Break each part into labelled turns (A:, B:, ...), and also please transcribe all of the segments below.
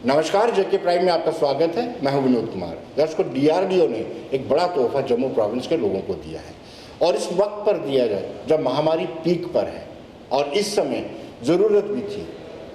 A: नमस्कार, जेके प्राइम में आपका स्वागत है। मैं हूं विनोद कुमार। दर्शकों, डीआरडीओ ने एक बड़ा तोहफा जम्मू प्रोविंस के लोगों को दिया है और इस वक्त पर दिया जाए जब महामारी पीक पर है और इस समय ज़रूरत भी थी,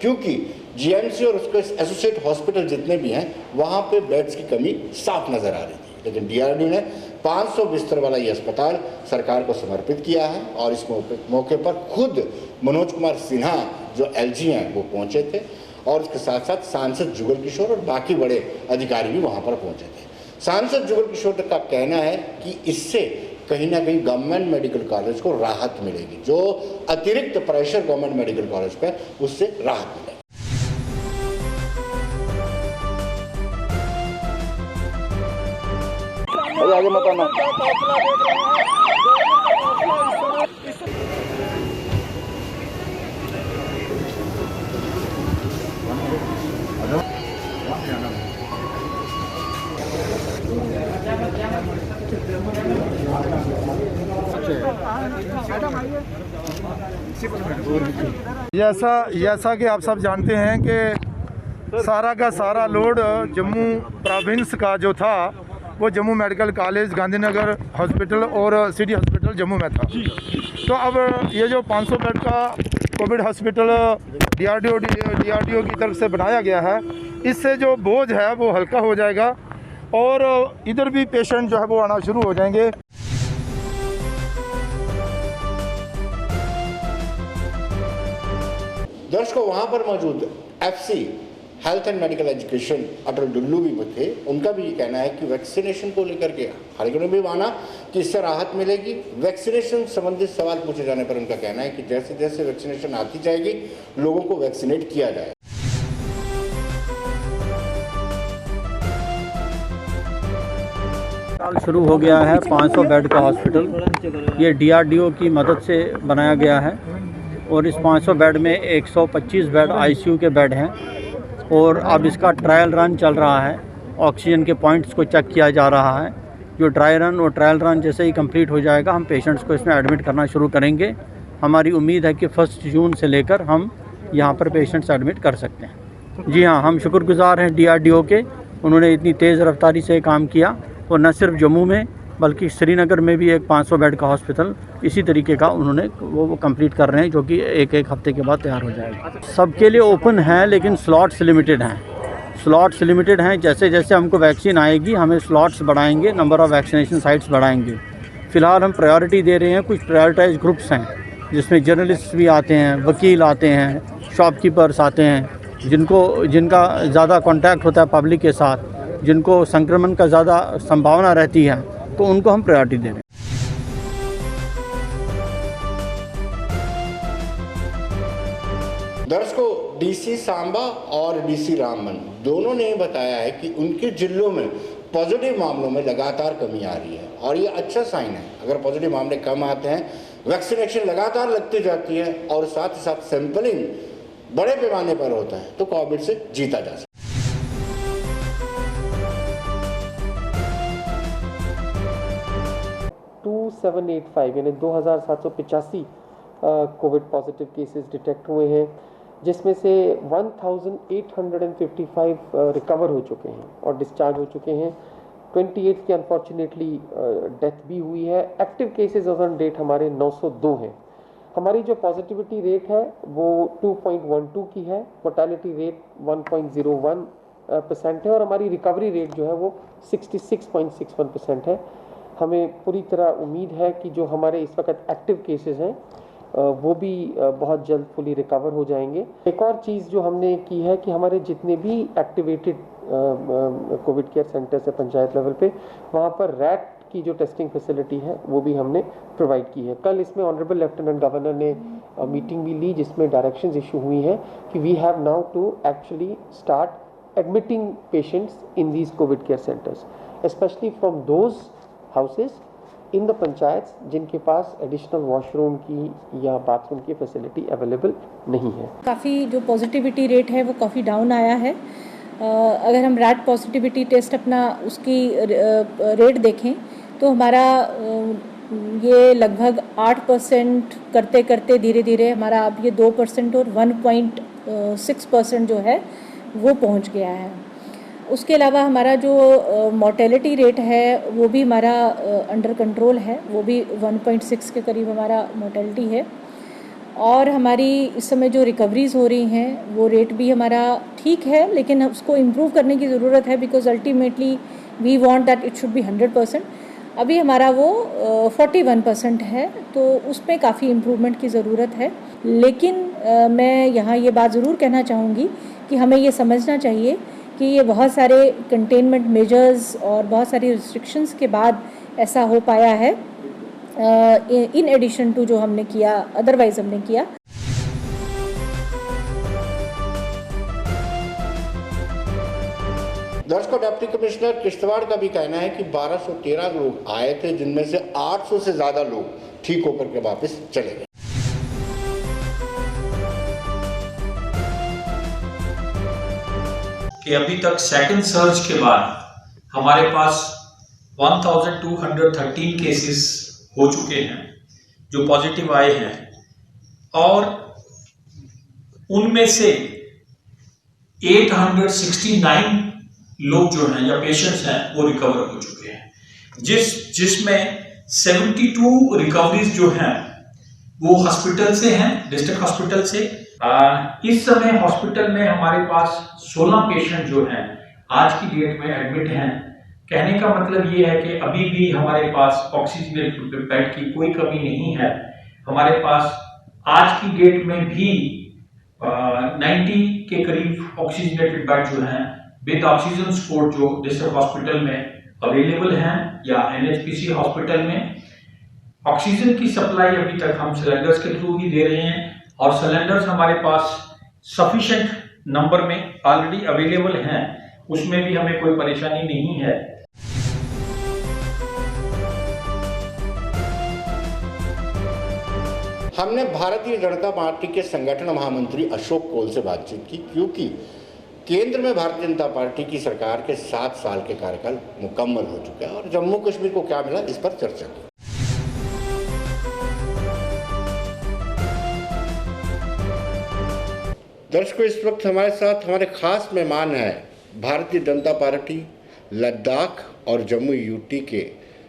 A: क्योंकि जीएमसी और उसके एसोसिएट हॉस्पिटल जितने भी हैं वहाँ पे बेड्स की कमी साफ नज़र आ रही थी। लेकिन डीआरडीओ ने 500 बिस्तर वाला ये अस्पताल सरकार को समर्पित किया है और इस मौके पर खुद मनोज कुमार सिन्हा जो एलजी हैं वो पहुँचे थे और उसके साथ साथ सांसद जुगल किशोर और बाकी बड़े अधिकारी भी वहाँ पर पहुँचे थे। सांसद जुगल किशोर का कहना है कि इससे कहीं ना कहीं गवर्नमेंट मेडिकल कॉलेज को राहत मिलेगी, जो अतिरिक्त प्रेशर गवर्नमेंट मेडिकल कॉलेज पर उससे राहत मिलेगी। आगे मत आना।
B: जैसा कि आप सब जानते हैं कि सारा का सारा लोड जम्मू प्रोविंस का जो था वो Jammu medical college, Gandhinagar hospital और सिटी हॉस्पिटल जम्मू में था। तो अब ये जो 500 बेड का कोविड हॉस्पिटल डीआरडीओ की तरफ से बनाया गया है, इससे जो बोझ है वो हल्का हो जाएगा और इधर भी पेशेंट जो है वो आना शुरू हो जाएंगे।
A: दर्शकों, वहाँ पर मौजूद FC health and medical education Atal Dulloo भी थे। उनका भी ये कहना है कि वैक्सीनेशन को लेकर के हालांकि उन्होंने भी माना कि इससे राहत मिलेगी। वैक्सीनेशन संबंधित सवाल पूछे जाने पर उनका कहना है कि जैसे जैसे वैक्सीनेशन आती जाएगी लोगों को वैक्सीनेट किया जाए।
C: शुरू हो गया है 500 बेड का हॉस्पिटल। ये डीआरडीओ की मदद से बनाया गया है और इस 500 बेड में 125 बेड आईसीयू के बेड हैं और अब इसका ट्रायल रन चल रहा है। ऑक्सीजन के पॉइंट्स को चेक किया जा रहा है। जो ड्राई रन और ट्रायल रन जैसे ही कंप्लीट हो जाएगा हम पेशेंट्स को इसमें एडमिट करना शुरू करेंगे। हमारी उम्मीद है कि 1 जून से लेकर हम यहाँ पर पेशेंट्स एडमिट कर सकते हैं। जी हाँ, हम शुक्रगुजार हैं डीआरडीओ के। उन्होंने इतनी तेज़ रफ्तारी से काम किया और न सिर्फ जम्मू में बल्कि श्रीनगर में भी एक 500 बेड का हॉस्पिटल इसी तरीके का उन्होंने वो कंप्लीट कर रहे हैं, जो कि एक हफ्ते के बाद तैयार हो जाएगा। सबके लिए ओपन है लेकिन स्लॉट्स लिमिटेड हैं। जैसे जैसे हमको वैक्सीन आएगी हमें स्लॉट्स बढ़ाएंगे, नंबर ऑफ़ वैक्सीनेशन साइट्स बढ़ाएंगे। फ़िलहाल हम प्रायोरिटी दे रहे हैं। कुछ प्रायोरिटाइज ग्रुप्स हैं जिसमें जर्नलिस्ट भी आते हैं, वकील आते हैं, शॉपकीपर्स आते हैं, जिनका ज़्यादा कॉन्टैक्ट होता है पब्लिक के साथ, जिनको संक्रमण का ज़्यादा संभावना रहती है, तो उनको हम प्रायोरिटी दे रहे हैं।
A: दर्शकों, डीसी सांबा और डीसी रामबन दोनों ने बताया है कि उनके जिलों में पॉजिटिव मामलों में लगातार कमी आ रही है और ये अच्छा साइन है। अगर पॉजिटिव मामले कम आते हैं, वैक्सीनेशन लगातार लगती जाती है और साथ ही साथ सैंपलिंग बड़े पैमाने पर होता है तो कोविड से जीता जा सकता है।
D: 2785 यानी 2785 कोविड पॉजिटिव केसेस डिटेक्ट हुए हैं, जिसमें से 1855 रिकवर हो चुके हैं और डिस्चार्ज हो चुके हैं। 28 की अनफॉर्चुनेटली डेथ भी हुई है। एक्टिव केसेस ऑन डेट हमारे 902 हैं। हमारी जो पॉजिटिविटी रेट है वो 2.12 की है, मोर्टेलिटी रेट 1.01% है और हमारी रिकवरी रेट जो है वो 66.61% है। हमें पूरी तरह उम्मीद है कि जो हमारे इस वक्त एक्टिव केसेस हैं वो भी बहुत जल्द फुली रिकवर हो जाएंगे। एक और चीज़ जो हमने की है कि हमारे जितने भी एक्टिवेटेड कोविड केयर सेंटर्स है पंचायत लेवल पे, वहाँ पर रैट की जो टेस्टिंग फैसिलिटी है वो भी हमने प्रोवाइड की है। कल इसमें ऑनरेबल लेफ्टिनेंट गवर्नर ने मीटिंग भी ली जिसमें डायरेक्शंस इशू हुई हैं कि we have now to actually start admitting patients in these COVID care centres, specially from those houses in the panchayat जिनके पास एडिशनल वॉशरूम की या बाथरूम की फैसिलिटी अवेलेबल नहीं है।
E: काफ़ी जो पॉजिटिविटी रेट है वो काफ़ी डाउन आया है। अगर हम रैट पॉजिटिविटी टेस्ट अपना उसकी रेट देखें तो हमारा ये लगभग 8% करते करते धीरे धीरे हमारा अब ये 2% और 1.6% जो है वो पहुंच गया है। उसके अलावा हमारा जो मोर्टेलिटी रेट है वो भी हमारा अंडर कंट्रोल है, वो भी 1.6 के करीब हमारा मोर्टेलिटी है। और हमारी इस समय जो रिकवरीज़ हो रही हैं वो रेट भी हमारा ठीक है, लेकिन उसको इम्प्रूव करने की ज़रूरत है, because ultimately we want that it should be 100%। अभी हमारा वो 41% है, तो उसमें काफ़ी इम्प्रूवमेंट की ज़रूरत है। लेकिन मैं यहाँ ये बात ज़रूर कहना चाहूँगी कि हमें ये समझना चाहिए कि ये बहुत सारे कंटेनमेंट मेजर्स और बहुत सारी रिस्ट्रिक्शंस के बाद ऐसा हो पाया है, इन एडिशन टू जो हमने किया, अदरवाइज हमने किया।
A: दर्शकों, डिप्टी कमिश्नर किश्तवाड़ का भी कहना है कि 1213 लोग आए थे, जिनमें से 800 से ज़्यादा लोग ठीक होकर के वापस चले गए।
F: कि अभी तक सेकंड सर्ज के बाद हमारे पास 1213 केसेस हो चुके हैं जो पॉजिटिव आए हैं, और उनमें से 869 लोग जो हैं या पेशेंट्स हैं वो रिकवर हो चुके हैं, जिसमें 72 रिकवरीज जो हैं वो हॉस्पिटल से हैं, डिस्ट्रिक्ट हॉस्पिटल से। इस समय हॉस्पिटल में हमारे पास 16 पेशेंट जो हैं आज की डेट में एडमिट हैं। कहने का मतलब ये है कि अभी भी हमारे पास ऑक्सीजन बेड की कोई कमी नहीं है। हमारे पास आज की डेट में भी 90 के करीब ऑक्सीजनेटेड बेड जो हैं विद ऑक्सीजन सपोर्ट जो डिस्ट्रिक्ट हॉस्पिटल में अवेलेबल हैं या NHPC हॉस्पिटल में। ऑक्सीजन की सप्लाई अभी तक हम सिलेंडर्स के थ्रू ही दे रहे हैं, और सिलेंडर्स हमारे पास सफिशिएंट नंबर में ऑलरेडी अवेलेबल हैं, उसमें भी हमें कोई परेशानी नहीं है।
A: हमने भारतीय जनता पार्टी के संगठन महामंत्री अशोक कोल से बातचीत की, क्योंकि केंद्र में भारतीय जनता पार्टी की सरकार के 7 साल के कार्यकाल मुकम्मल हो चुके हैं और जम्मू कश्मीर को क्या मिला, इस पर चर्चा की। दर्शकों, इस वक्त हमारे साथ हमारे खास मेहमान हैं भारतीय जनता पार्टी लद्दाख और जम्मू यूटी के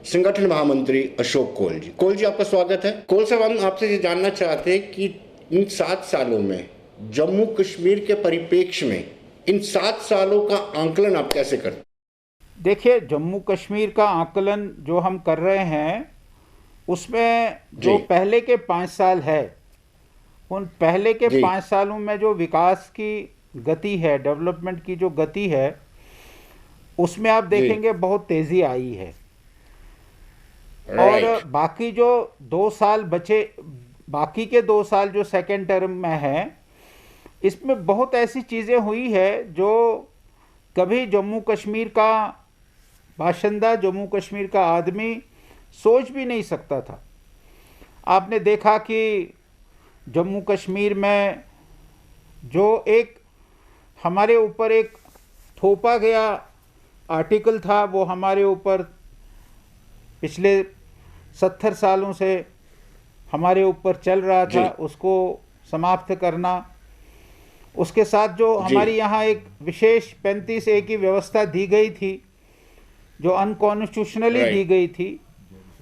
A: संगठन महामंत्री अशोक कोल जी। कोल जी, आपका स्वागत है। कोल साहब, हम आपसे ये जानना चाहते हैं कि इन 7 सालों में जम्मू कश्मीर के परिप्रेक्ष्य में इन 7 सालों का आंकलन आप कैसे करते?
G: देखिए, जम्मू कश्मीर का आकलन जो हम कर रहे हैं उसमें जो पहले के 5 साल है, उन पहले के 5 सालों में जो विकास की गति है, डेवलपमेंट की जो गति है, उसमें आप देखेंगे बहुत तेज़ी आई है। और बाकी जो 2 साल बचे, बाकी के 2 साल जो सेकेंड टर्म में है, इसमें बहुत ऐसी चीज़ें हुई है जो कभी जम्मू कश्मीर का बाशिंदा, जम्मू कश्मीर का आदमी सोच भी नहीं सकता था। आपने देखा कि जम्मू कश्मीर में जो एक हमारे ऊपर एक थोपा गया आर्टिकल था, वो हमारे ऊपर पिछले 70 सालों से हमारे ऊपर चल रहा था, उसको समाप्त करना। उसके साथ जो हमारी यहाँ एक विशेष 35A की व्यवस्था दी गई थी, जो अनकॉन्स्टिट्यूशनली दी गई थी,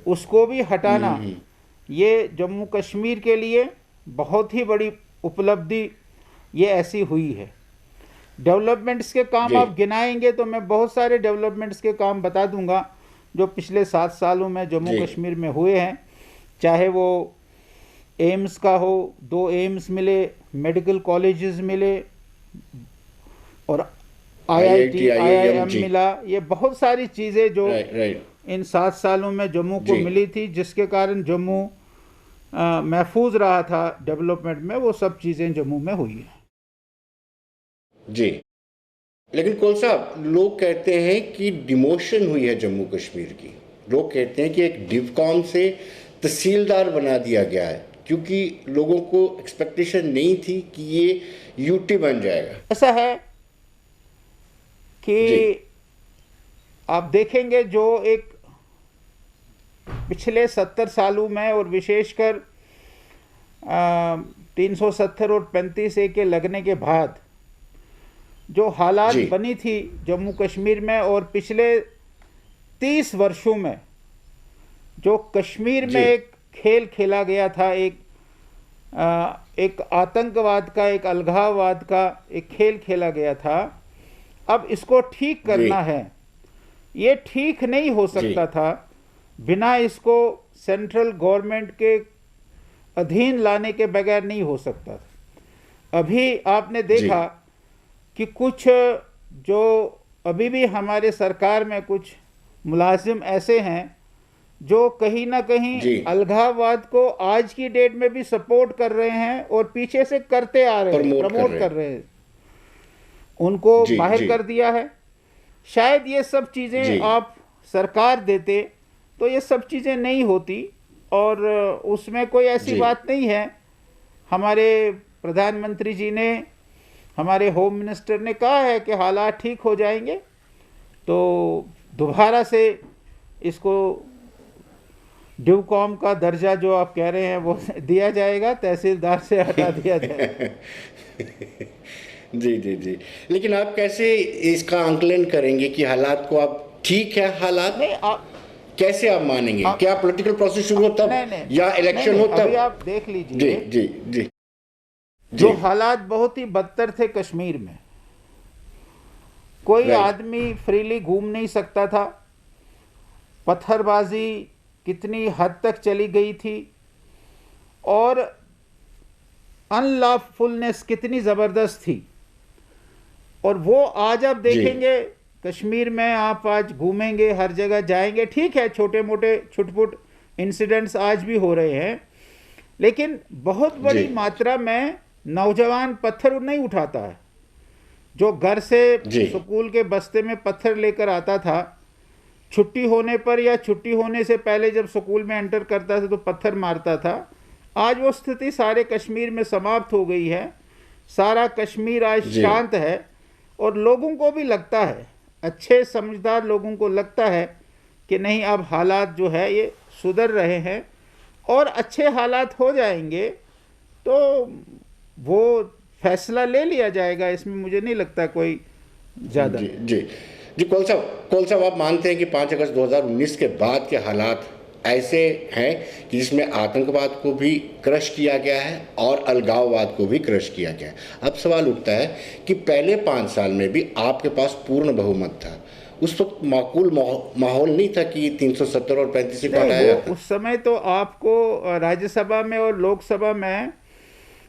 G: उसको भी हटाना, ये जम्मू कश्मीर के लिए बहुत ही बड़ी उपलब्धि ये ऐसी हुई है। डेवलपमेंट्स के काम आप गिनाएंगे तो मैं बहुत सारे डेवलपमेंट्स के काम बता दूंगा जो पिछले 7 सालों में जम्मू कश्मीर में हुए हैं। चाहे वो एम्स का हो, 2 एम्स मिले, मेडिकल कॉलेजेस मिले, और IIT, IIM मिला। ये बहुत सारी चीज़ें जो इन 7 सालों में जम्मू को मिली थी, जिसके कारण जम्मू महफूज रहा था डेवलपमेंट में, वो सब चीज़ें जम्मू में हुई है।
A: जी, लेकिन कोल साहब, लोग कहते हैं कि डिमोशन हुई है जम्मू कश्मीर की। लोग कहते हैं कि एक डिवकॉम से तहसीलदार बना दिया गया है, क्योंकि लोगों को एक्सपेक्टेशन नहीं थी कि ये यूटी बन जाएगा।
G: ऐसा है कि आप देखेंगे जो एक पिछले 70 सालों में, और विशेषकर 370 और 35A के लगने के बाद जो हालात
A: जी।
G: बनी थी जम्मू कश्मीर में, और पिछले 30 वर्षों में जो कश्मीर में
A: जी।
G: एक खेल खेला गया था, एक आतंकवाद का, एक अलगाववाद का एक खेल खेला गया था, अब इसको ठीक करना है। ये ठीक नहीं हो सकता था बिना इसको सेंट्रल गवर्नमेंट के अधीन लाने के बगैर नहीं हो सकता था। अभी आपने देखा कि कुछ जो अभी भी हमारे सरकार में कुछ मुलाजिम ऐसे हैं जो कहीं ना कहीं अलगाववाद को आज की डेट में भी सपोर्ट कर रहे हैं और पीछे से करते आ रहे हैं, प्रमोट कर रहे हैं, उनको बाहर कर दिया है। शायद ये सब चीज़ें आप सरकार देते तो ये सब चीज़ें नहीं होती, और उसमें कोई ऐसी बात नहीं है। हमारे प्रधानमंत्री जी ने, हमारे होम मिनिस्टर ने कहा है कि हालात ठीक हो जाएंगे तो दोबारा से इसको ड्यूकॉम का दर्जा जो आप कह रहे हैं वो दिया जाएगा, तहसीलदार से हटा दिया जाएगा।
A: जी जी जी, लेकिन आप कैसे इसका आंकलन करेंगे कि हालात को आप ठीक है हालात
G: नहीं, आप
A: कैसे आप मानेंगे? क्या पॉलिटिकल प्रोसेस शुरू हो तब या इलेक्शन हो तब?
G: अभी आप देख लीजिए
A: जी जी जी,
G: जो हालात बहुत ही बदतर थे कश्मीर में, कोई आदमी फ्रीली घूम नहीं सकता था, पत्थरबाजी कितनी हद तक चली गई थी और अनलॉफुलनेस कितनी ज़बरदस्त थी। और वो आज आप देखेंगे कश्मीर में, आप आज घूमेंगे, हर जगह जाएंगे, ठीक है छोटे मोटे छुटपुट इंसिडेंट्स आज भी हो रहे हैं, लेकिन बहुत बड़ी मात्रा में नौजवान पत्थर नहीं उठाता है। जो घर से स्कूल के बस्ते में पत्थर लेकर आता था, छुट्टी होने पर या छुट्टी होने से पहले जब स्कूल में एंटर करता था तो पत्थर मारता था, आज वो स्थिति सारे कश्मीर में समाप्त हो गई है। सारा कश्मीर आज शांत है और लोगों को भी लगता है, अच्छे समझदार लोगों को लगता है कि नहीं, अब हालात जो है ये सुधर रहे हैं और अच्छे हालात हो जाएंगे तो वो फैसला ले लिया जाएगा। इसमें मुझे नहीं लगता कोई ज़्यादा।
A: जी जी जी, कौल साहब आप मानते हैं कि 5 अगस्त 2019 के बाद के हालात ऐसे हैं कि जिसमें आतंकवाद को भी क्रश किया गया है और अलगाववाद को भी क्रश किया गया है? अब सवाल उठता है कि पहले 5 साल में भी आपके पास पूर्ण बहुमत था, उस वक्त माकूल माहौल नहीं था कि 370 और 35 सीट हटाया जाता?
G: उस समय तो आपको राज्यसभा में और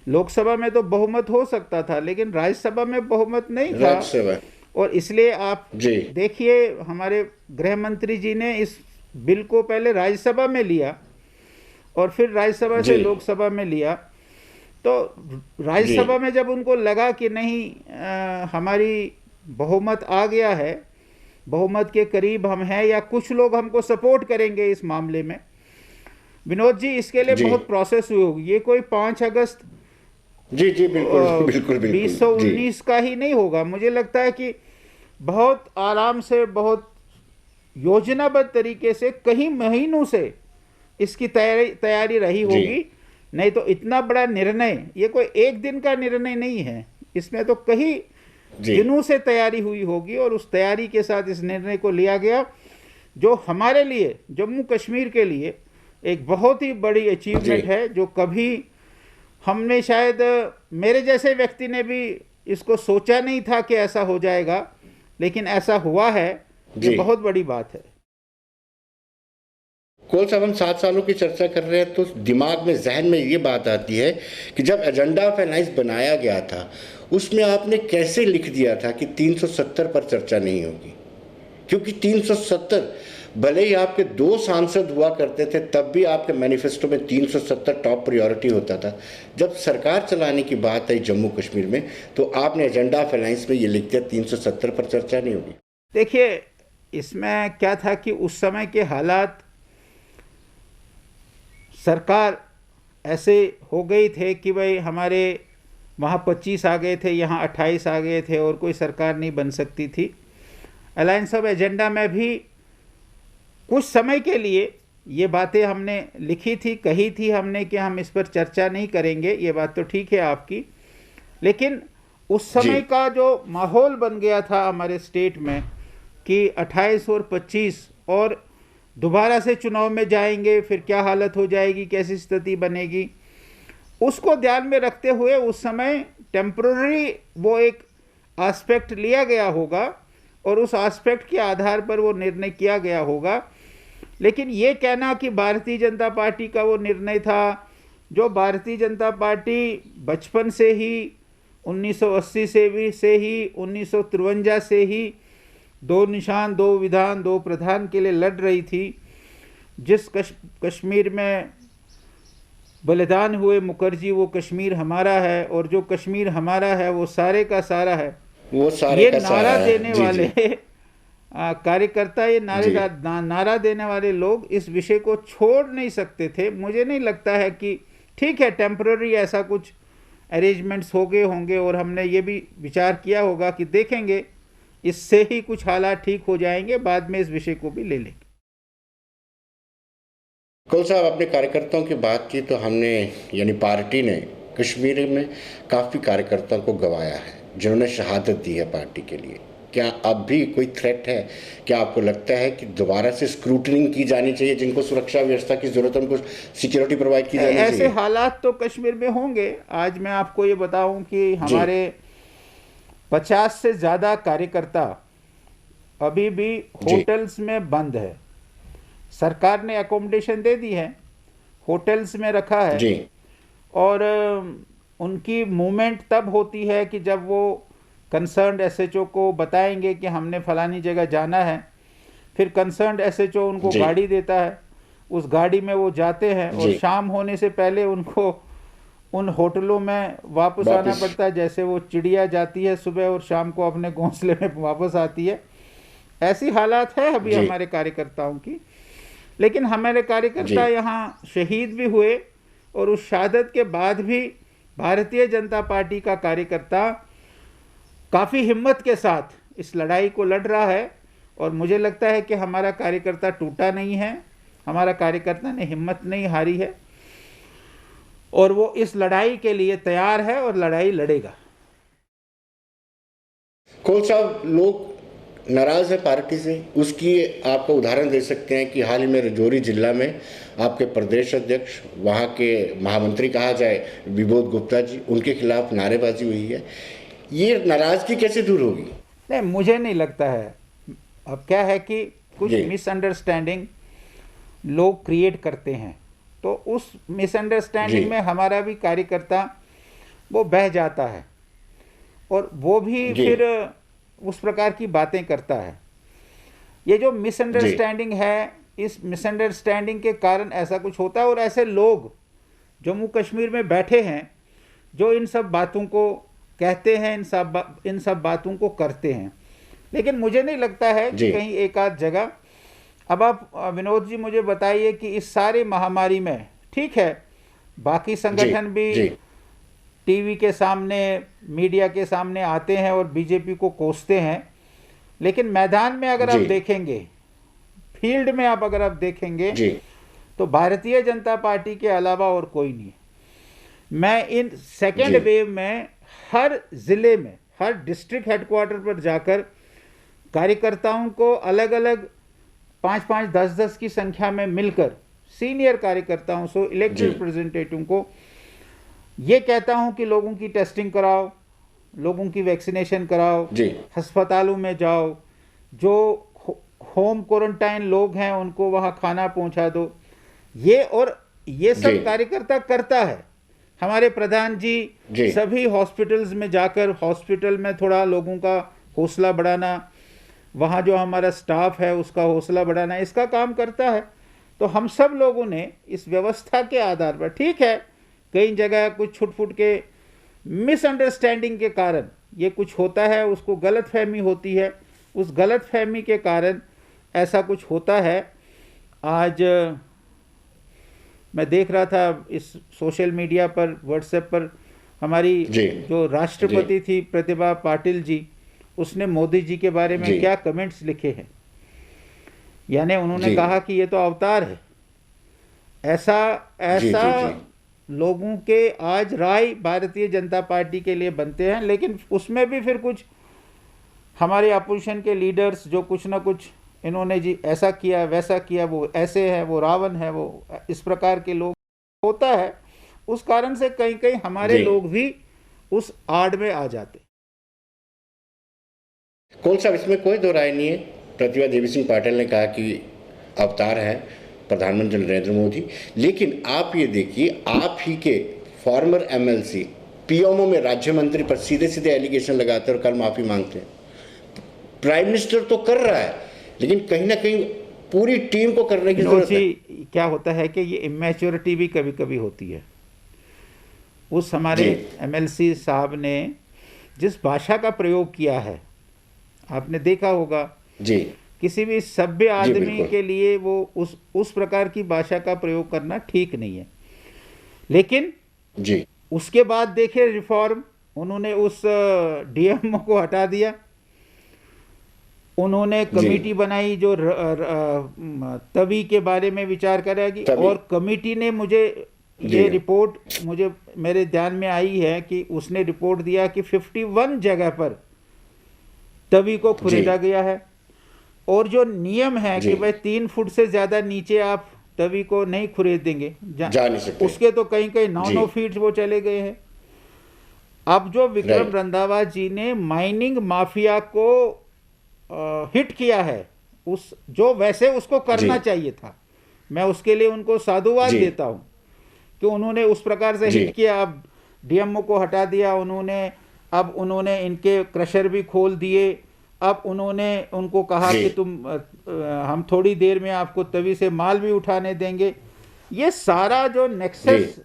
G: लोकसभा में तो बहुमत हो सकता था, लेकिन राज्यसभा में बहुमत नहीं था। और इसलिए आप देखिए, हमारे गृह मंत्री जी ने इस बिल को पहले राज्यसभा में लिया और फिर राज्यसभा से लोकसभा में लिया। तो राज्यसभा में जब उनको लगा कि नहीं, हमारी बहुमत आ गया है, बहुमत के करीब हम हैं या कुछ लोग हमको सपोर्ट करेंगे इस मामले में, विनोद जी, इसके लिए बहुत प्रोसेस हुई होगी। ये कोई 5 अगस्त
A: जी जी बिल्कुल
G: 2019 का ही नहीं होगा। मुझे लगता है कि बहुत आराम से, बहुत योजनाबद्ध तरीके से कई महीनों से इसकी तैयारी रही होगी। नहीं तो इतना बड़ा निर्णय, ये कोई एक दिन का निर्णय नहीं है, इसमें तो कई दिनों से तैयारी हुई होगी और उस तैयारी के साथ इस निर्णय को लिया गया, जो हमारे लिए, जम्मू कश्मीर के लिए एक बहुत ही बड़ी अचीवमेंट है, जो कभी हमने, शायद मेरे जैसे व्यक्ति ने भी इसको सोचा नहीं था कि ऐसा हो जाएगा, लेकिन ऐसा हुआ है। ये बहुत बड़ी बात है।
A: कौल साहब, हम 7 सालों की चर्चा कर रहे हैं तो दिमाग में, जहन में ये बात आती है कि जब एजेंडा ऑफ अलायंस बनाया गया था उसमें आपने कैसे लिख दिया था कि 370 पर चर्चा नहीं होगी, क्योंकि 370 भले ही आपके 2 सांसद हुआ करते थे तब भी आपके मैनिफेस्टो में 370 टॉप प्रायोरिटी होता था। जब सरकार चलाने की बात आई जम्मू कश्मीर में तो आपने एजेंडा ऑफ अलायंस में ये लिख दिया 370 पर चर्चा नहीं होगी।
G: देखिए, इसमें क्या था कि उस समय के हालात, सरकार ऐसे हो गई थे कि भाई हमारे वहाँ 25 आ गए थे, यहाँ 28 आ गए थे और कोई सरकार नहीं बन सकती थी। अलायंस ऑफ एजेंडा में भी कुछ समय के लिए ये बातें हमने लिखी थी, कही थी हमने कि हम इस पर चर्चा नहीं करेंगे, ये बात तो ठीक है आपकी, लेकिन उस समय
A: जी।
G: का जो माहौल बन गया था हमारे स्टेट में कि 28 और 25 और दोबारा से चुनाव में जाएंगे, फिर क्या हालत हो जाएगी, कैसी स्थिति बनेगी, उसको ध्यान में रखते हुए उस समय टेम्पररी वो एक एस्पेक्ट लिया गया होगा और उस एस्पेक्ट के आधार पर वो निर्णय किया गया होगा। लेकिन ये कहना कि भारतीय जनता पार्टी का वो निर्णय था, जो भारतीय जनता पार्टी बचपन से ही 1980 से ही 1953 से ही 2 निशान 2 विधान 2 प्रधान के लिए लड़ रही थी, जिस कश्मीर में बलिदान हुए मुखर्जी, वो कश्मीर हमारा है और जो कश्मीर हमारा है वो सारे का सारा है,
A: वो सारे
G: ये
A: का
G: नारा
A: सारा है।
G: देने
A: जी,
G: वाले
A: जी।
G: कार्यकर्ता, ये नारा देने वाले लोग इस विषय को छोड़ नहीं सकते थे। मुझे नहीं लगता है कि ठीक है टेम्पररी ऐसा कुछ अरेंजमेंट्स हो गए होंगे और हमने ये भी विचार किया होगा कि देखेंगे इससे ही कुछ हालात ठीक हो जाएंगे, बाद में इस विषय को भी ले लेंगे।
A: कौल साहब, अपने कार्यकर्ताओं की बात की तो हमने यानी पार्टी ने कश्मीर में काफ़ी कार्यकर्ताओं को गंवाया है जिन्होंने शहादत दी है पार्टी के लिए। क्या अब भी कोई थ्रेट है? क्या आपको लगता है कि दोबारा से स्क्रूटनिंग की जानी चाहिए? जिनको सुरक्षा व्यवस्था की जरूरत है उनको सिक्योरिटी प्रोवाइड की जानी चाहिए?
G: ऐसे हालात तो कश्मीर में होंगे। आज मैं आपको ये बताऊं कि हमारे 50 से ज़्यादा कार्यकर्ता अभी भी होटल्स में बंद है। सरकार ने अकोमोडेशन दे दी है, होटल्स में रखा है
A: जी।
G: और उनकी मूवमेंट तब होती है कि जब वो कंसर्न्ड एसएचओ को बताएंगे कि हमने फलानी जगह जाना है, फिर कंसर्न्ड एसएचओ उनको
A: जी।
G: गाड़ी देता है, उस गाड़ी में वो जाते हैं और
A: जी।
G: शाम होने से पहले उनको उन होटलों में वापस आना पड़ता है, जैसे वो चिड़िया जाती है सुबह और शाम को अपने घोंसले में वापस आती है। ऐसी हालात है अभी
A: जी।
G: हमारे कार्यकर्ताओं की। लेकिन हमारे कार्यकर्ता यहाँ शहीद भी हुए और उस शहादत के बाद भी भारतीय जनता पार्टी का कार्यकर्ता काफ़ी हिम्मत के साथ इस लड़ाई को लड़ रहा है और मुझे लगता है कि हमारा कार्यकर्ता टूटा नहीं है, हमारा कार्यकर्ता ने हिम्मत नहीं हारी है और वो इस लड़ाई के लिए तैयार है और लड़ाई लड़ेगा।
A: कौल साहब, लोग नाराज है पार्टी से, उसकी आपको उदाहरण दे सकते हैं कि हाल ही में राजौरी जिला में आपके प्रदेश अध्यक्ष, वहाँ के महामंत्री कहा जाए विबोध गुप्ता जी, उनके खिलाफ नारेबाजी हुई है। ये नाराजगी कैसे दूर होगी?
G: नहीं, मुझे नहीं लगता है। अब क्या है कि कुछ मिसअंडरस्टैंडिंग लोग क्रिएट करते हैं, तो उस मिसअंडरस्टैंडिंग में हमारा भी कार्यकर्ता वो बह जाता है और वो भी फिर उस प्रकार की बातें करता है। ये जो मिसअंडरस्टैंडिंग है, इस मिसअंडरस्टैंडिंग के कारण ऐसा कुछ होता है और ऐसे लोग जम्मू कश्मीर में बैठे हैं जो इन सब बातों को कहते हैं, इन सब बातों को करते हैं। लेकिन मुझे नहीं लगता है कि कहीं एक आध जगह। अब आप विनोद जी मुझे बताइए कि इस सारे महामारी में, ठीक है बाकी संगठन भी टीवी के सामने, मीडिया के सामने आते हैं और बीजेपी को कोसते हैं, लेकिन मैदान में अगर आप देखेंगे, फील्ड में अगर आप देखेंगे तो भारतीय जनता पार्टी के अलावा और कोई नहीं है। मैं इन सेकेंड वेव में हर जिले में, हर डिस्ट्रिक्ट हेडक्वार्टर पर जाकर कार्यकर्ताओं को अलग अलग 5-5, 10-10 की संख्या में मिलकर, सीनियर कार्यकर्ताओं से इलेक्टेड रिप्रेजेंटेटिव को ये कहता हूं कि लोगों की टेस्टिंग कराओ, लोगों की वैक्सीनेशन कराओ, अस्पतालों में जाओ, जो होम क्वारंटाइन लोग हैं उनको वहां खाना पहुंचा दो। ये सब कार्यकर्ता करता है। हमारे प्रधान जी सभी हॉस्पिटल्स में जाकर, हॉस्पिटल में थोड़ा लोगों का हौसला बढ़ाना, वहाँ जो हमारा स्टाफ है उसका हौसला बढ़ाना, इसका काम करता है। तो हम सब लोगों ने इस व्यवस्था के आधार पर, ठीक है कई जगह कुछ छुट-फुट के मिसअंडरस्टैंडिंग के कारण ये कुछ होता है, उसको गलतफहमी होती है, उस गलतफहमी के कारण ऐसा कुछ होता है। आज मैं देख रहा था इस सोशल मीडिया पर, व्हाट्सएप पर, हमारी जो राष्ट्रपति थी प्रतिभा पाटिल जी, उसने मोदी जी के बारे में क्या कमेंट्स लिखे हैं। यानी उन्होंने कहा कि ये तो अवतार है। ऐसा लोगों के आज राय भारतीय जनता पार्टी के लिए बनते हैं, लेकिन उसमें भी फिर कुछ हमारे अपोजिशन के लीडर्स जो कुछ ना कुछ इन्होंने जी ऐसा किया वैसा किया, वो ऐसे है, वो रावण है, वो इस प्रकार के लोग होता है, उस कारण से कहीं कहीं हमारे लोग भी उस आड़ में आ जाते।
A: कौन सा इसमें कोई दो राय नहीं है। प्रतिभा देवी सिंह पाटिल ने कहा कि अवतार है प्रधानमंत्री नरेंद्र मोदी, लेकिन आप ये देखिए, आप ही के फॉर्मर एमएलसी पीएमओ में राज्य मंत्री पर सीधे सीधे एलिगेशन लगाते और कल माफी मांगते हैं। प्राइम मिनिस्टर तो कर रहा है, लेकिन कहीं ना कहीं पूरी टीम को करने की जरूरत है।
G: क्या होता है कि ये इमेच्योरिटी भी कभी कभी होती है। उस हमारे एमएलसी साहब ने जिस भाषा का प्रयोग किया है, आपने देखा होगा जी, किसी भी सभ्य आदमी के लिए वो उस प्रकार की भाषा का प्रयोग करना ठीक नहीं है। लेकिन जी उसके बाद देखिए रिफॉर्म, उन्होंने उस डीएमओ को हटा दिया, उन्होंने कमेटी बनाई जो तवी के बारे में विचार करेगी, और कमेटी ने मुझे ये रिपोर्ट मेरे ध्यान में आई है कि उसने रिपोर्ट दिया कि 51 जगह पर तवी को खुरेदा गया है, और जो नियम है कि भाई 3 फुट से ज्यादा नीचे आप तवी को नहीं खुरेदेंगे, जा नहीं सकते, उसके तो कहीं कहीं 9 फीट वो चले गए हैं। अब जो विक्रम रंधावा जी ने माइनिंग माफिया को हिट किया है, उस जो वैसे उसको करना चाहिए था, मैं उसके लिए उनको साधुवाद देता हूं कि उन्होंने उस प्रकार से हिट किया। अब डीएमओ को हटा दिया उन्होंने, अब उन्होंने इनके क्रशर भी खोल दिए, अब उन्होंने उनको कहा कि हम थोड़ी देर में आपको तवी से माल भी उठाने देंगे। ये सारा जो नेक्सस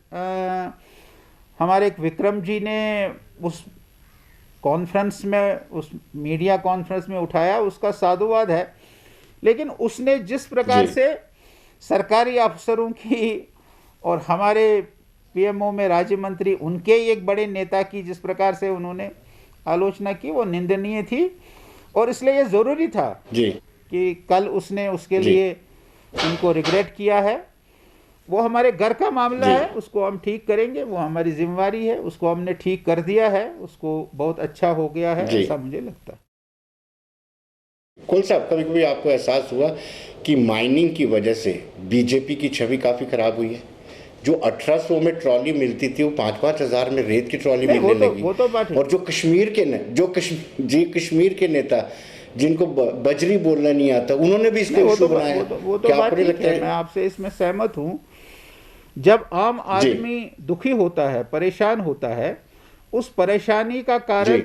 G: हमारे विक्रम जी ने उस कॉन्फ्रेंस में, उस मीडिया कॉन्फ्रेंस में उठाया, उसका साधुवाद है। लेकिन उसने जिस प्रकार से सरकारी अफसरों की और हमारे पीएमओ में राज्य मंत्री, उनके एक बड़े नेता की जिस प्रकार से उन्होंने आलोचना की, वो निंदनीय थी, और इसलिए ये ज़रूरी था कि कल उसने उसके लिए उनको रिग्रेट किया है। वो हमारे घर का मामला है, उसको हम ठीक करेंगे, वो हमारी जिम्मेवारी है, उसको हमने ठीक कर दिया है, उसको बहुत अच्छा हो गया है, ऐसा मुझे लगता है।
A: कुल साहब, कभी कभी आपको एहसास हुआ कि माइनिंग की वजह से बीजेपी की छवि काफ़ी खराब हुई है? जो 1800 में ट्रॉली मिलती थी, वो 5-5 हज़ार में रेत की ट्रॉली मिलने लगी।
G: वो तो बात है।
A: और जो कश्मीर के नेता जिनको बजरी बोलना नहीं आता, उन्होंने भी इसको इशू बनाया।
G: वो तो बात लगता है, मैं आपसे इसमें सहमत हूँ। जब आम आदमी दुखी होता है, परेशान होता है, उस परेशानी का कारण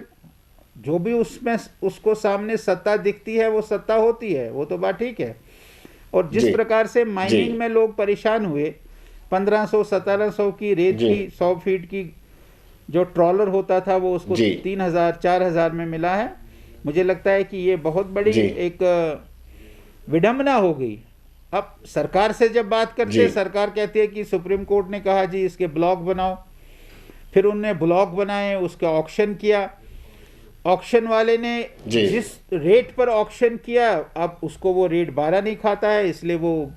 G: जो भी उसमें उसको सामने सत्ता दिखती है, वो सत्ता होती है, वो तो बात ठीक है। और जिस प्रकार से माइनिंग में लोग परेशान हुए, 1500-1700 की रेत की 100 फीट की जो ट्रॉलर होता था, वो उसको 3000-4000 में मिला है। मुझे लगता है कि ये बहुत बड़ी एक विडंबना हो गई। अब सरकार से जब बात करते हैं, सरकार कहती है कि सुप्रीम कोर्ट ने कहा जी इसके ब्लॉक बनाओ, फिर उन्होंने ब्लॉक बनाए, उसका ऑक्शन किया, ऑक्शन वाले ने जिस रेट पर ऑक्शन किया, अब उसको वो रेट 12 नहीं खाता है, इसलिए वो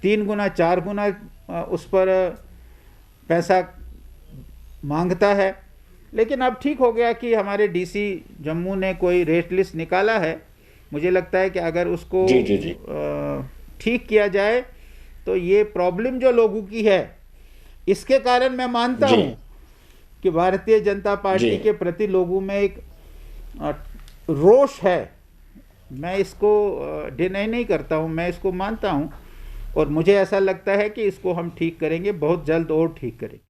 G: 3 गुना 4 गुना उस पर पैसा मांगता है। लेकिन अब ठीक हो गया कि हमारे डीसी जम्मू ने कोई रेट लिस्ट निकाला है। मुझे लगता है कि अगर उसको ठीक किया जाए तो ये प्रॉब्लम जो लोगों की है, इसके कारण मैं मानता हूं कि भारतीय जनता पार्टी के प्रति लोगों में एक रोष है। मैं इसको डिनाई नहीं करता हूं, मैं इसको मानता हूं, और मुझे ऐसा लगता है कि इसको हम ठीक करेंगे, बहुत जल्द और ठीक करेंगे।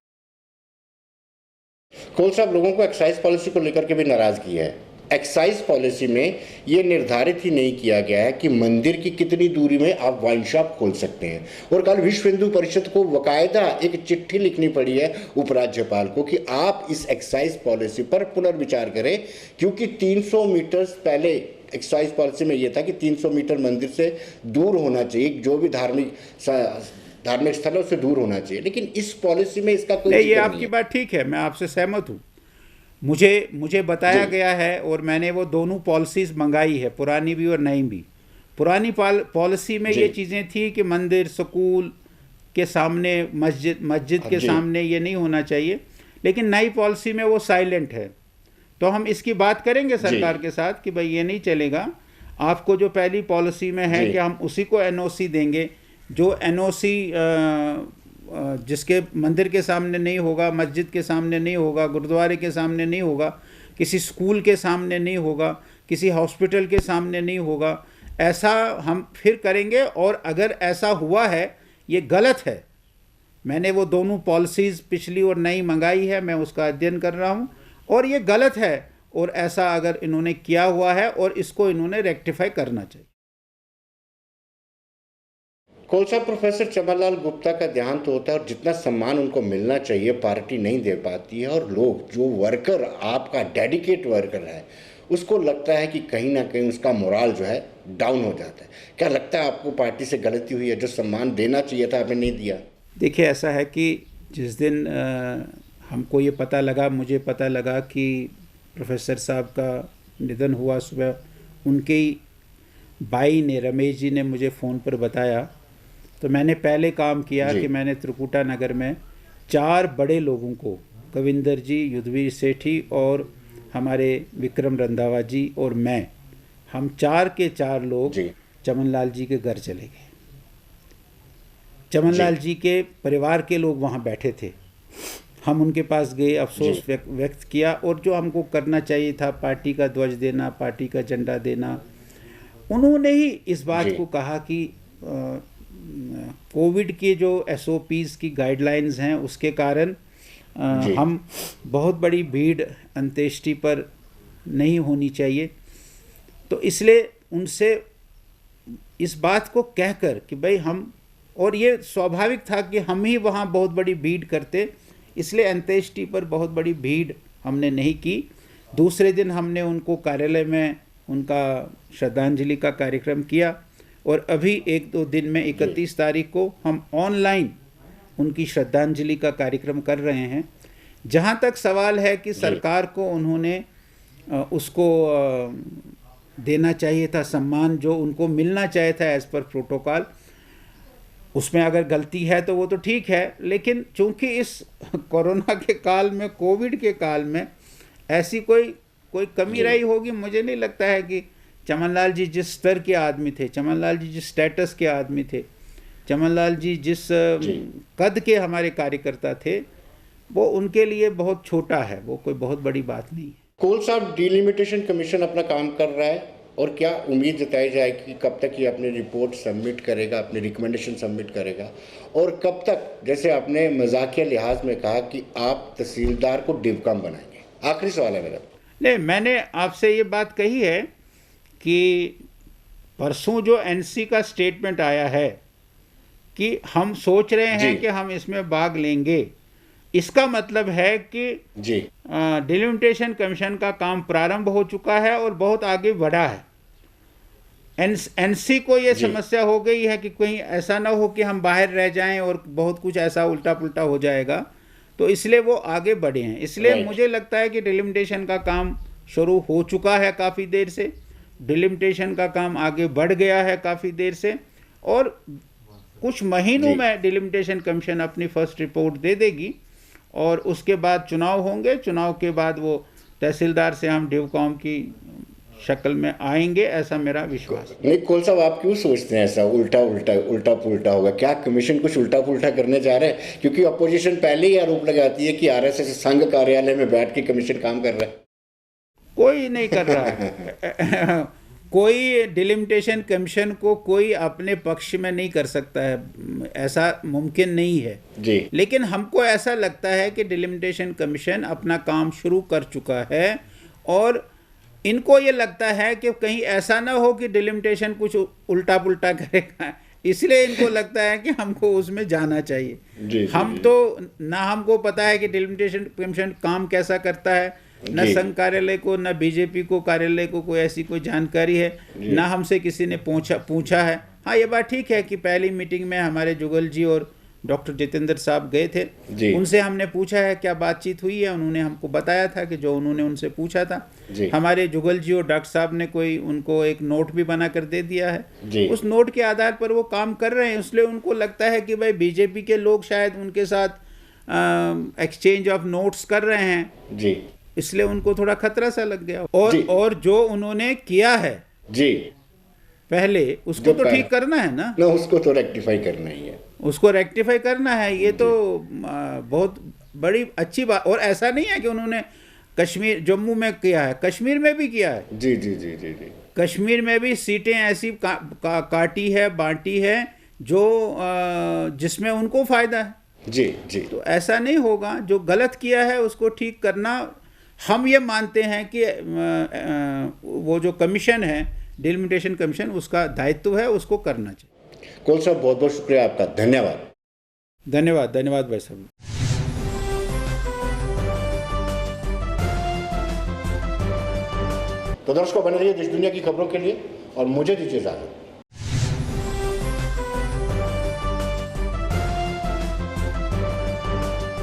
A: कौन साहब, लोगों को एक्साइज पॉलिसी को लेकर के भी नाराजगी है। एक्साइज पॉलिसी में ये निर्धारित ही नहीं किया गया है कि मंदिर की कितनी दूरी में आप वाइन शॉप खोल सकते हैं। और कल विश्व हिंदू परिषद को बाकायदा एक चिट्ठी लिखनी पड़ी है उपराज्यपाल को कि आप इस एक्साइज पॉलिसी पर पुनर्विचार करें, क्योंकि 300 मीटर पहले एक्साइज पॉलिसी में यह था कि 300 मीटर मंदिर से दूर होना चाहिए, जो भी धार्मिक स्थल है उससे दूर होना चाहिए। लेकिन इस पॉलिसी में इसका कोई
G: ये आपकी बात ठीक है, मैं आपसे सहमत हूँ। मुझे बताया गया है, और मैंने वो दोनों पॉलिसीज़ मंगाई है, पुरानी भी और नई भी। पुरानी पॉलिसी में ये चीज़ें थी कि मंदिर, स्कूल के सामने, मस्जिद के सामने ये नहीं होना चाहिए, लेकिन नई पॉलिसी में वो साइलेंट है। तो हम इसकी बात करेंगे सरकार के साथ कि भाई ये नहीं चलेगा, आपको जो पहली पॉलिसी में है कि हम उसी को एनओसी देंगे, जो एनओसी जिसके मंदिर के सामने नहीं होगा, मस्जिद के सामने नहीं होगा, गुरुद्वारे के सामने नहीं होगा, किसी स्कूल के सामने नहीं होगा, किसी हॉस्पिटल के सामने नहीं होगा, ऐसा हम फिर करेंगे। और अगर ऐसा हुआ है, ये गलत है, मैंने वो दोनों पॉलिसीज़ पिछली और नई मंगाई है, मैं उसका अध्ययन कर रहा हूँ, और ये गलत है, और ऐसा अगर इन्होंने किया हुआ है और इसको इन्होंने रेक्टिफाई करना चाहिए।
A: कोलसा प्रोफेसर चमनलाल गुप्ता का देहांत तो होता है और जितना सम्मान उनको मिलना चाहिए पार्टी नहीं दे पाती है, और लोग जो वर्कर आपका डेडिकेट वर्कर है उसको लगता है कि कहीं ना कहीं उसका मोराल जो है डाउन हो जाता है। क्या लगता है आपको पार्टी से गलती हुई है, जो सम्मान देना चाहिए था आपने नहीं दिया?
G: देखिए, ऐसा है कि जिस दिन हमको ये पता लगा, मुझे पता लगा कि प्रोफेसर साहब का निधन हुआ, सुबह उनके ही भाई ने, रमेश जी ने मुझे फ़ोन पर बताया, तो मैंने पहले काम किया कि मैंने त्रिकुटा नगर में 4 बड़े लोगों को, कविंदर जी, युद्धवीर सेठी और हमारे विक्रम रंधावा जी और मैं, हम 4 के 4 लोग चमनलाल जी के घर चले गए। चमनलाल जी के परिवार के लोग वहाँ बैठे थे, हम उनके पास गए, अफसोस व्यक्त किया, और जो हमको करना चाहिए था, पार्टी का ध्वज देना, पार्टी का झंडा देना, उन्होंने ही इस बात को कहा कि कोविड के जो SOPs की गाइडलाइंस हैं उसके कारण हम बहुत बड़ी भीड़ अंत्येष्टि पर नहीं होनी चाहिए। तो इसलिए उनसे इस बात को कहकर कि भाई हम, और ये स्वाभाविक था कि हम ही वहाँ बहुत बड़ी भीड़ करते, इसलिए अंत्येष्टि पर बहुत बड़ी भीड़ हमने नहीं की। दूसरे दिन हमने उनको कार्यालय में उनका श्रद्धांजलि का कार्यक्रम किया, और अभी 1-2 दिन में 31 तारीख को हम ऑनलाइन उनकी श्रद्धांजलि का कार्यक्रम कर रहे हैं। जहाँ तक सवाल है कि सरकार को उन्होंने उसको देना चाहिए था सम्मान, जो उनको मिलना चाहिए था एज़ पर प्रोटोकॉल, उसमें अगर गलती है तो वो तो ठीक है, लेकिन चूंकि इस कोरोना के काल में, कोविड के काल में ऐसी कोई कमी रही होगी, मुझे नहीं लगता है कि चमनलाल जी जिस स्तर के आदमी थे, चमनलाल जी जिस स्टेटस के आदमी थे, चमनलाल जी जिस कद के हमारे कार्यकर्ता थे, वो उनके लिए बहुत छोटा है, वो कोई बहुत बड़ी बात नहीं है।
A: कोल साहब, डिलिमिटेशन कमीशन अपना काम कर रहा है, और क्या उम्मीद जताई जाए कि कब तक ये अपनी रिपोर्ट सबमिट करेगा, अपनी रिकमेंडेशन सबमिट करेगा, और कब तक, जैसे आपने मजाकिया लिहाज में कहा कि आप तहसीलदार को डिवकम बनाएंगे? आखिरी सवाल है मेरा।
G: नहीं, मैंने आपसे ये बात कही है कि परसों जो NC का स्टेटमेंट आया है कि हम सोच रहे हैं कि हम इसमें भाग लेंगे, इसका मतलब है कि डिलिमिटेशन कमीशन का काम प्रारंभ हो चुका है और बहुत आगे बढ़ा है। NC को ये समस्या हो गई है कि कहीं ऐसा ना हो कि हम बाहर रह जाएं और बहुत कुछ ऐसा उल्टा पुल्टा हो जाएगा, तो इसलिए वो आगे बढ़े हैं। इसलिए मुझे लगता है कि डिलिमिटेशन का काम शुरू हो चुका है काफ़ी देर से, डिलिमिटेशन का काम आगे बढ़ गया है काफ़ी देर से, और कुछ महीनों में डिलिमिटेशन कमीशन अपनी फर्स्ट रिपोर्ट दे देगी, और उसके बाद चुनाव होंगे। चुनाव के बाद वो तहसीलदार से हम डिवकॉम की शक्ल में आएंगे, ऐसा मेरा विश्वास है।
A: नहीं कोल साहब, आप क्यों सोचते हैं ऐसा उल्टा पुल्टा होगा? क्या कमीशन कुछ उल्टा पुल्टा करने जा रहे हैं? क्योंकि अपोजिशन पहले ही आरोप लगाती है कि RSS संघ कार्यालय में बैठ के कमीशन काम कर रहा है।
G: कोई नहीं कर रहा है। कोई डिलिमिटेशन कमीशन को कोई अपने पक्ष में नहीं कर सकता है, ऐसा मुमकिन नहीं है
A: जी।
G: लेकिन हमको ऐसा लगता है कि डिलिमिटेशन कमीशन अपना काम शुरू कर चुका है, और इनको ये लगता है कि कहीं ऐसा ना हो कि डिलिमिटेशन कुछ उल्टा पुल्टा करेगा, इसलिए इनको लगता है कि हमको उसमें जाना चाहिए। हम तो ना हमको पता है कि डिलिमिटेशन कमीशन काम कैसा करता है, न संघ कार्यालय को, न बीजेपी को कार्यालय को कोई ऐसी कोई जानकारी है, ना हमसे किसी ने पूछा है। हाँ, ये बात ठीक है कि पहली मीटिंग में हमारे जुगल जी और डॉक्टर जितेंद्र साहब गए थे,
A: जी।
G: उनसे हमने पूछा है क्या बातचीत हुई है। उन्होंने हमको बताया था कि जो उन्होंने उनसे पूछा था,
A: जी।
G: हमारे जुगल जी और डॉक्टर साहब ने कोई उनको एक नोट भी बना कर दे दिया है।
A: जी।
G: उस नोट के आधार पर वो काम कर रहे हैं, इसलिए उनको लगता है कि भाई बीजेपी के लोग शायद उनके साथ एक्सचेंज ऑफ नोट्स कर रहे हैं,
A: जी,
G: इसलिए उनको थोड़ा खतरा सा लग गया।
A: जी।
G: और जो उन्होंने किया है
A: जी,
G: पहले उसको
A: जो
G: तो
A: पहले-
G: ठीक करना है ना,
A: ना उसको तो रेक्टिफाई करना ही है।
G: उसको रेक्टिफाई करना है। ये तो बहुत बड़ी अच्छी बात। और ऐसा नहीं है कि उन्होंने कश्मीर जम्मू में किया है, कश्मीर में भी किया है।
A: जी जी जी जी जी,
G: कश्मीर में भी सीटें ऐसी काटी है, बांटी है जो जिसमें उनको फ़ायदा है।
A: जी जी,
G: तो ऐसा नहीं होगा। जो गलत किया है उसको ठीक करना, हम ये मानते हैं कि वो जो कमीशन है, डिलिमिटेशन कमीशन, उसका दायित्व है, उसको करना चाहिए।
A: कोल साहब बहुत बहुत शुक्रिया आपका, धन्यवाद।
G: धन्यवाद, धन्यवाद भाई साहब।
A: तो दर्शकों बने रहिए देश दुनिया की खबरों के लिए और मुझे दीजिए इजाजत।